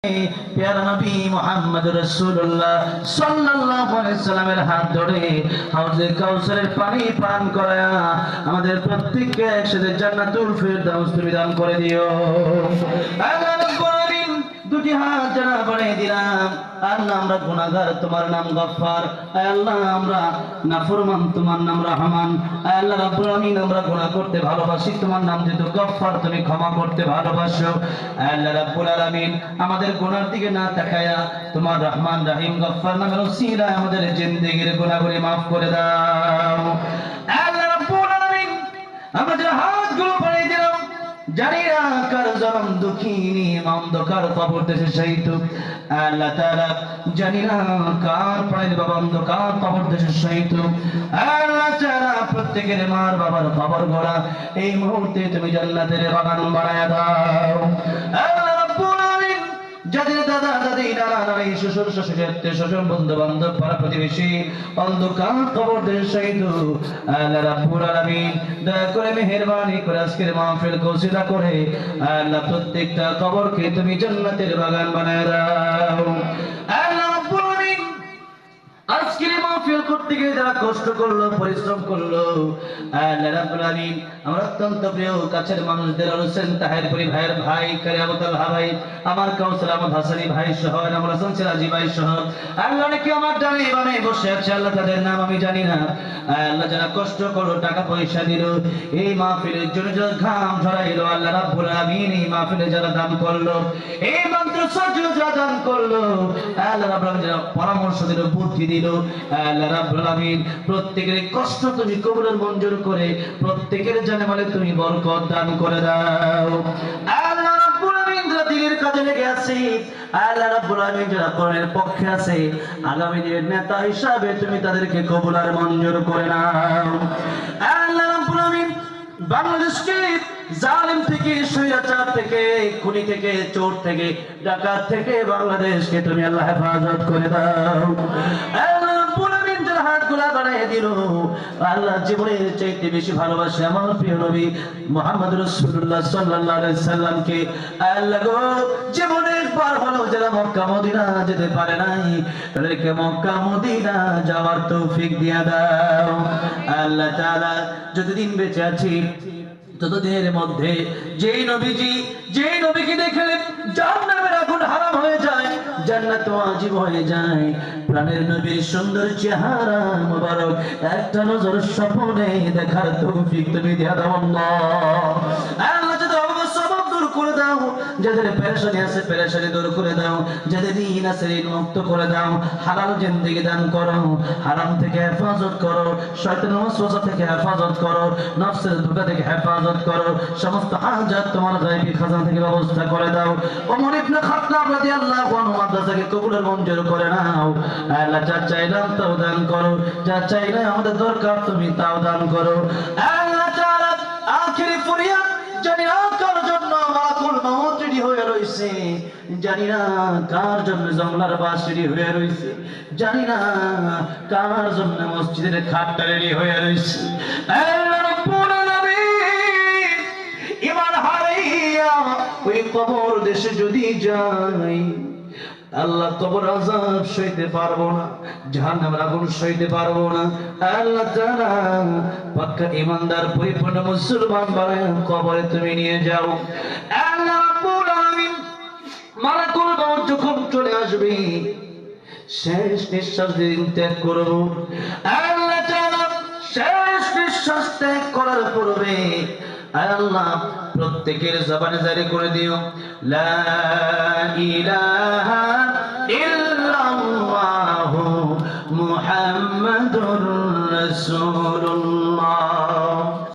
প্যারা নবী মুহাম্মদ রাসূলুল্লাহ সাল্লাল্লাহু আলাইহি সাল্লামের হাত ধরে হাউজে কাউসারের পানি পান করায়া আমাদের প্রত্যেককে একসাথে জান্নাতুল ফিরদাউস তুমি দান করে দিও। আল্লাহ রাব্বুল আলামিন দুটি হাত যারা বাড়িয়ে দিলাম, আল্লাহ আমরা গুনাহগার, তোমার নাম গফফার, আল্লাহ আমরা নাফরমান, তোমার নাম রহমান। আল্লাহ রাব্বুল আলামিন আমরা গুনাহ করতে ভালোবাসি, তোমার নাম যেহেতু গফফার, তুমি ক্ষমা করতে ভালোবাসো। আল্লাহ রাব্বুল আলামিন আমাদের গুনার দিকে না তাকায়া তোমার রহমান রহিম গফফার নামের ওসিলায় আমাদের জিন্দেগির গুনাহগুলি maaf করে দাও। আল্লাহ রাব্বুল আলামিন আমাদের হাতগুলো বাড়িয়ে দিলাম, জানি না কার জনম দুঃখিনী অন্ধকার কবর দেশে শহীদ, আল্লাহ তাআলা জানি না কার প্রাণের বাবা অন্ধকার কবর দেশে শহীদ। আল্লাহ তাআলা প্রত্যেকের মার বাবার কবর গড়া এই মুহূর্তে তুমি জান্নাতের বাগান বানায়া দাও। আল্লাহ রাব্বুল আলামিন যাদের দাদা দাদি নানা নানি শ্বশুর শাশুড়ি আত্মীয় স্বজন বন্ধু বান্ধব পাড়া প্রতিবেশী অন্ধকার কবর দেশে শহীদ, আল্লাহ রাব্বুল আলামিন দয়া করে মেহেরবানি করে আজকের মাহফিল কৌশিলা করে আল্লাহ প্রত্যেকটা কবরকে তুমি জান্নাতের বাগান বানায় দাও। আল্লাহ রাব্বুল আলামিন আজকের মাহফিল করতে গিয়ে যারা কষ্ট করলো পরিশ্রম করলো, আল্লাহ রাব্বুল আলামিন আমার অত্যন্ত প্রিয় কাছের মানুষদের হোসেন তাহেরপুরি ভাইয়ের ভাই কারিয়াবুল ভাই, আমার কাউসার আহমদ হাসানি ভাই সহ আমার হাসান সিরাজি ভাই সহ আল্লাহ নাকি আমার ডানে বামে বসে আছে, আল্লাহ তাদের নাম আমি জানি না। আল্লাহ যারা কষ্ট করলো টাকা পয়সা দিল এই মাহফিলের জন্য, যারা ঘাম ঝরাইলো, আল্লাহ রাব্বুল আলামিন এই মাহফিলে যারা দান করলো, এই মন্ত্র সজ্জ যারা দান করলো, আল্লাহ রাব্বুল আলামিন যারা পরামর্শ দিল বুদ্ধি দিল, আল্লাহ রাব্বুল আলামিন প্রত্যেকের কষ্ট তুমি কবুল মঞ্জুর করে প্রত্যেকের জানে মালে তুমি বরকত দান করে দাও। আল্লাহ রাব্বুল আলামিন যারা দিনের কাজে লেগে আছে, আল্লাহ রাব্বুল আলামিন যারা কোরআনের পক্ষে আছে, আগামী দিনের নেতা হিসাবে তুমি তাদেরকে কবুল আর মঞ্জুর করে নাও। আল্লাহ রাব্বুল আলামিন বাংলাদেশকে জালিম থেকে, স্বৈরাচার থেকে, খুনি থেকে, চোর থেকে, ডাকাত থেকে বাংলাদেশকে তুমি আল্লাহ হেফাজত করে দাও। আল্লাহ রাব্বুল আলামিন যারা হাতগুলা বাড়ায় দিল, আল্লাহ জীবনের চাইতে বেশি ভালোবাসে আমার প্রিয় নবী মুহাম্মদ রাসূলুল্লাহ সাল্লাল্লাহু আলাইহি সাল্লামকে, আল্লাহ গো জীবনের পার হলো যারা মক্কা মদিনা যেতে পারে নাই তাদেরকে মক্কা মদিনা যাওয়ার তৌফিক দিয়া দাও। আল্লাহ তাআলা যতদিন বেঁচে আছি ততদিনের মধ্যে যেই নবীকে দেখলে জাহান্নামের আগুন হারাম হয়ে যায়, জান্নাত ওয়াজিব হয়ে যায়, প্রাণের নবীর সুন্দর চেহারা মোবারক একটা নজর স্বপ্নে দেখার তৌফিক তুমি দিয়া দাও আল্লাহ। আল্লাহ যদি সবব দূর করে দাও, যাদের পেরেশানি আছে পেরেশানি দূর করে দাও, যাদের ঋণ আছে ঋণ মুক্ত করে দাও, হালাল জিন্দেগি দান করো, হারাম থেকে হেফাজত করো, শয়তানের ওয়াসওয়াসা থেকে হেফাজত করো, নফসের ধোঁকা থেকে হেফাজত করো, সমস্ত হাজাত তোমার গায়বী খাজানা থেকে ব্যবস্থা করে দাও। ওমর ইবনে খাত্তাব রাদিয়াল্লাহু আনহু মাদ্রাসাকে কবুলের মঞ্জুর করে নাও। আল্লাহ যা চাইলাম তাও দান করো, যা চাইলে আমাদের দরকার তুমি তাও দান করো। আল্লাহ তাআলা আখিরি ফরিয়াদ জানি না কার জন্য মালাকুল মাউত রেডি হয়ে রইছে, জানি না কার জন্য জমলার বাস রেডি হয়ে রইছে, জানি না কার জন্য মসজিদের খাটটা রেডি হয়ে রইছে। আল্লাহ রাব্বুল আলামিন ঈমান হারাইয়া ওই কবর দেশে যদি যাই, আল্লাহ কবর আযাব সইতে পারবো না, জাহান্নামের আগুন সইতে পারবো না। আল্লাহ তাআলা পাক্কা ঈমানদার পরিপূর্ণ মুসলমান বানায় কবরে তুমি নিয়ে যাও। আল্লাহ রাব্বুল আলামিন মালাকুল মাউত যখন চলে আসবে, শেষ নিঃশ্বাস দিন ত্যাগ করব, আল্লাহ তাআলা শেষ নিঃশ্বাস ত্যাগ করার পূর্বে আল্লাহ প্রত্যেকের জবানে জারি করে দিও লা ইলাহা ইল্লাল্লাহু মুহাম্মাদুর রাসূলুল্লাহ।